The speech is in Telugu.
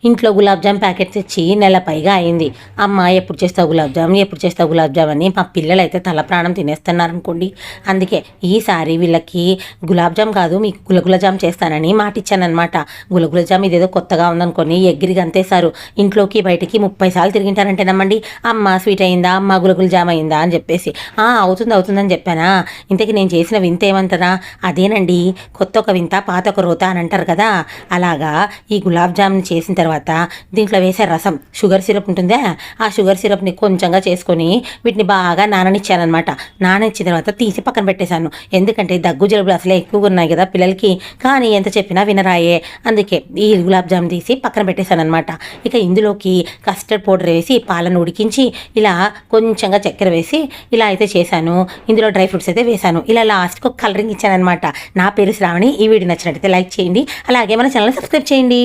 ఇంట్లో గులాబ్ జామ్ ప్యాకెట్ తెచ్చి నెల పైగా అయింది. అమ్మ ఎప్పుడు చేస్తావు గులాబ్ జామ్, ఎప్పుడు చేస్తావు గులాబ్ జామ్ అని మా పిల్లలు అయితే తల ప్రాణం తినేస్తున్నారు అనుకోండి. అందుకే ఈసారి వీళ్ళకి గులాబ్ జామ్ కాదు, మీకు గులగుల జామ్ చేస్తానని మాట ఇచ్చానమాట. గులగుల జామ్ ఇదేదో కొత్తగా ఉందనుకొని ఎగ్గిరి అంతేశారు. ఇంట్లోకి బయటికి 30 సార్లు తిరిగింటారంటే నమ్మండి. అమ్మ స్వీట్ అయిందా, అమ్మ గులగుల జామ్ అయిందా అని చెప్పేసి అవుతుందని చెప్పానా. ఇంతకీ నేను చేసిన వింత ఏమంటారా, అదేనండి కొత్త ఒక వింత పాత ఒక రోత అని అంటారు కదా, అలాగా ఈ గులాబ్ జామ్ని చేసిన తర్వాత దీంట్లో వేసే రసం, షుగర్ సిరప్ ఉంటుందే, ఆ షుగర్ సిరప్ని కొంచెంగా చేసుకొని వీటిని బాగా నాననిచ్చానమాట. నాననిచ్చిన తర్వాత తీసి పక్కన పెట్టేశాను. ఎందుకంటే దగ్గు జలుబులు అసలే ఎక్కువగా ఉన్నాయి కదా పిల్లలకి, కానీ ఎంత చెప్పినా వినరాయే. అందుకే ఈ గులాబ్ జామ్ తీసి పక్కన పెట్టేశాను అనమాట. ఇక ఇందులోకి కస్టర్డ్ పౌడర్ వేసి పాలను ఉడికించి ఇలా కొంచెంగా చక్కెర వేసి ఇలా అయితే చేశాను. ఇందులో డ్రై ఫ్రూట్స్ అయితే వేశాను. ఇలా లాస్ట్కి ఒక కలరింగ్ ఇచ్చాను అనమాట. నా పేరు శ్రావణి. ఈ వీడియో నచ్చినట్టయితే లైక్ చేయండి, అలాగే మన ఛానల్ సబ్స్క్రైబ్ చేయండి.